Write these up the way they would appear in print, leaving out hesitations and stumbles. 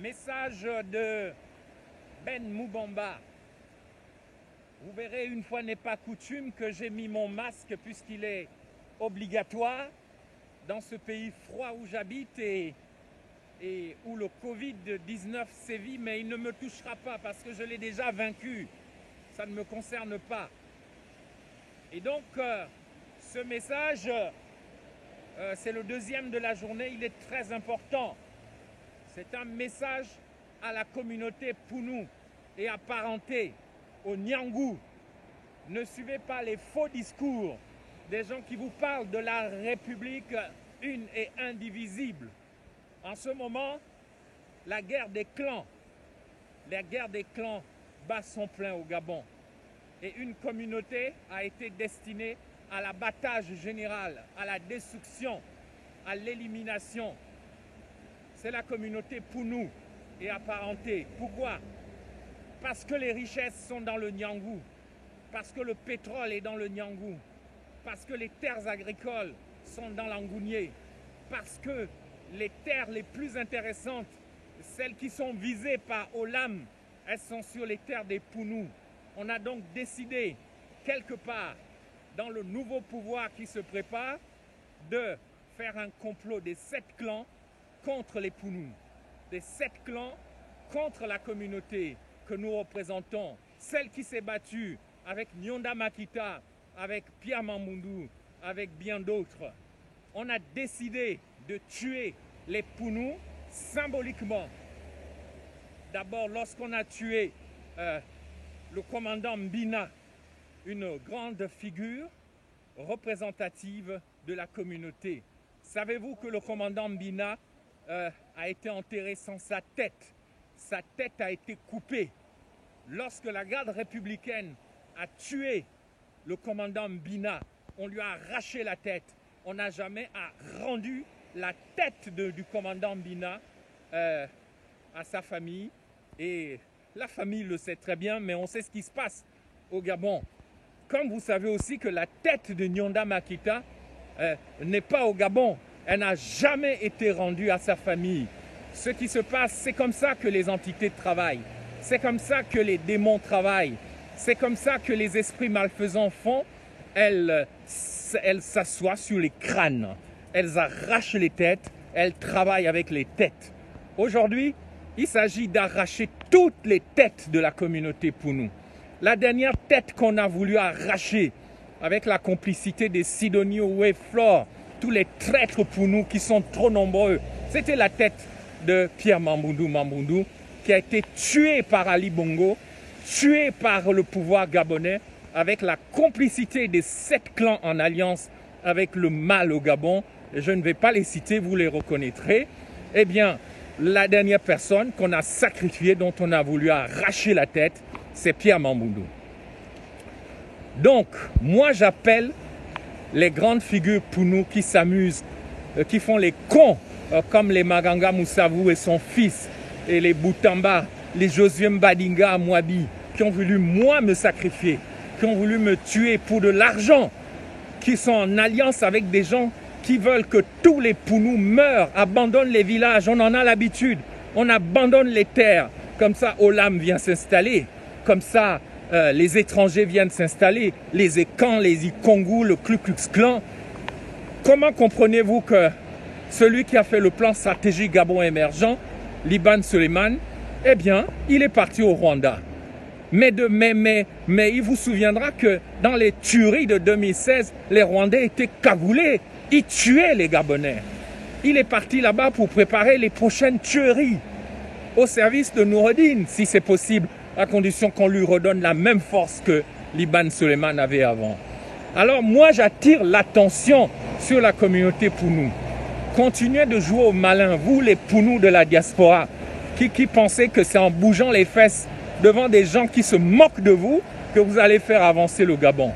Message de Ben Moubamba. Vous verrez, une fois n'est pas coutume, que j'ai mis mon masque puisqu'il est obligatoire dans ce pays froid où j'habite et où le Covid-19 sévit, mais il ne me touchera pas parce que je l'ai déjà vaincu. Ça ne me concerne pas. Et donc, ce message, c'est le deuxième de la journée, il est très important. C'est un message à la communauté Pounou et apparentée, au Nyangou. Ne suivez pas les faux discours des gens qui vous parlent de la République une et indivisible. En ce moment, la guerre des clans bat son plein au Gabon. Et une communauté a été destinée à l'abattage général, à la destruction, à l'élimination. C'est la communauté Pounou et apparentée. Pourquoi? Parce que les richesses sont dans le Nyangou, parce que le pétrole est dans le Nyangou, parce que les terres agricoles sont dans l'Angounié, parce que les terres les plus intéressantes, celles qui sont visées par Olam, elles sont sur les terres des Pounou. On a donc décidé, quelque part, dans le nouveau pouvoir qui se prépare, de faire un complot des 7 clans contre les Pounou, des 7 clans contre la communauté que nous représentons, celle qui s'est battue avec Nyonda Makita, avec Pierre Mamboundou, avec bien d'autres. On a décidé de tuer les Pounou symboliquement. D'abord, lorsqu'on a tué le commandant Mbina, une grande figure représentative de la communauté. Savez-vous que le commandant Mbina a été enterré sans sa tête? Sa tête a été coupée. Lorsque la garde républicaine a tué le commandant Mbina, on lui a arraché la tête. On n'a jamais rendu la tête du commandant Mbina à sa famille. Et la famille le sait très bien, mais on sait ce qui se passe au Gabon. Comme vous savez aussi que la tête de Nyonda Makita n'est pas au Gabon. Elle n'a jamais été rendue à sa famille. Ce qui se passe, c'est comme ça que les entités travaillent. C'est comme ça que les démons travaillent. C'est comme ça que les esprits malfaisants font. Elles s'assoient sur les crânes. Elles arrachent les têtes. Elles travaillent avec les têtes. Aujourd'hui, il s'agit d'arracher toutes les têtes de la communauté Pounou. La dernière tête qu'on a voulu arracher avec la complicité des Sidonie Oué-Flore, tous les traîtres Pounou qui sont trop nombreux, c'était la tête de Pierre Mamboundou qui a été tué par Ali Bongo, tué par le pouvoir gabonais avec la complicité des 7 clans en alliance avec le mal au Gabon. Je ne vais pas les citer, vous les reconnaîtrez. Eh bien, la dernière personne qu'on a sacrifiée, dont on a voulu arracher la tête, c'est Pierre Mamboundou. Donc, moi j'appelle les grandes figures Pounou qui s'amusent, qui font les cons, comme les Maganga Moussavou et son fils, et les Boutamba, les Josué Mbadinga Mouabi, qui ont voulu moi me sacrifier, qui ont voulu me tuer pour de l'argent, qui sont en alliance avec des gens qui veulent que tous les Pounou meurent, abandonnent les villages. On en a l'habitude, on abandonne les terres. Comme ça, Olam vient s'installer. Comme ça, les étrangers viennent s'installer. Les Ekans, les Ikongou, le Ku Klux Klan. Comment comprenez-vous que celui qui a fait le plan stratégique Gabon émergent, Liban Suleiman, eh bien, il est parti au Rwanda. Mais il vous souviendra que dans les tueries de 2016, les Rwandais étaient cagoulés. Ils tuaient les Gabonais. Il est parti là-bas pour préparer les prochaines tueries au service de Noureddin, si c'est possible, à condition qu'on lui redonne la même force que Liban Suleiman avait avant. Alors moi, j'attire l'attention sur la communauté Pounou. Continuez de jouer au malin, vous les Pounou de la diaspora, qui pensez que c'est en bougeant les fesses devant des gens qui se moquent de vous que vous allez faire avancer le Gabon.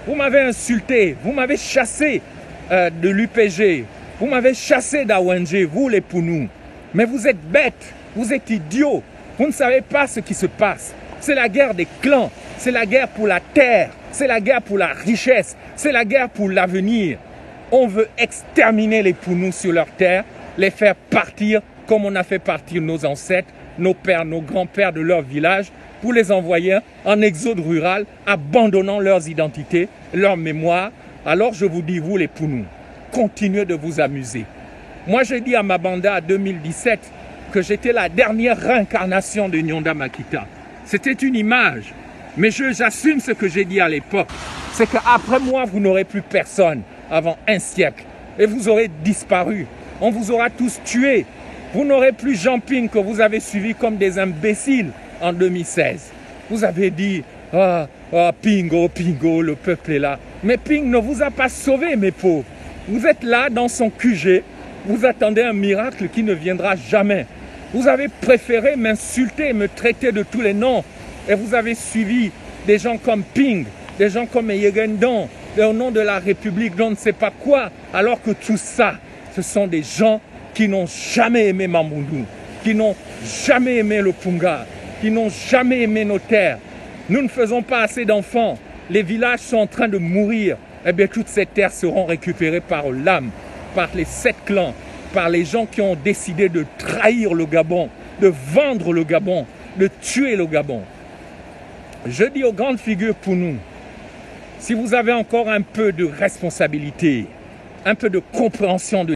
Vous m'avez insulté, vous m'avez chassé de l'UPG, vous m'avez chassé d'Awenge, vous les Pounou. Mais vous êtes bêtes, vous êtes idiots, vous ne savez pas ce qui se passe. C'est la guerre des clans, c'est la guerre pour la terre, c'est la guerre pour la richesse, c'est la guerre pour l'avenir. On veut exterminer les Pounou sur leur terre, les faire partir comme on a fait partir nos ancêtres, nos pères, nos grands-pères de leur village, pour les envoyer en exode rural, abandonnant leurs identités, leur mémoire. Alors je vous dis, vous les Pounous, continuez de vous amuser. Moi, j'ai dit à Mabanda en 2017 que j'étais la dernière réincarnation de Nyonda Makita. C'était une image. Mais j'assume ce que j'ai dit à l'époque. C'est qu'après moi, vous n'aurez plus personne avant un siècle. Et vous aurez disparu. On vous aura tous tués. Vous n'aurez plus Jean Ping que vous avez suivi comme des imbéciles en 2016. Vous avez dit, Pingo, Pingo, le peuple est là. Mais Ping ne vous a pas sauvé, mes pauvres. Vous êtes là dans son QG. Vous attendez un miracle qui ne viendra jamais. Vous avez préféré m'insulter, me traiter de tous les noms. Et vous avez suivi des gens comme Ping, des gens comme Yegendon, au nom de la République, on ne sait pas quoi. Alors que tout ça, ce sont des gens qui n'ont jamais aimé Mamboundou, qui n'ont jamais aimé le Punga, qui n'ont jamais aimé nos terres. Nous ne faisons pas assez d'enfants. Les villages sont en train de mourir. Eh bien, toutes ces terres seront récupérées par l'âme, par les 7 clans, par les gens qui ont décidé de trahir le Gabon, de vendre le Gabon, de tuer le Gabon. Je dis aux grandes figures pour nous, si vous avez encore un peu de responsabilité, un peu de compréhension de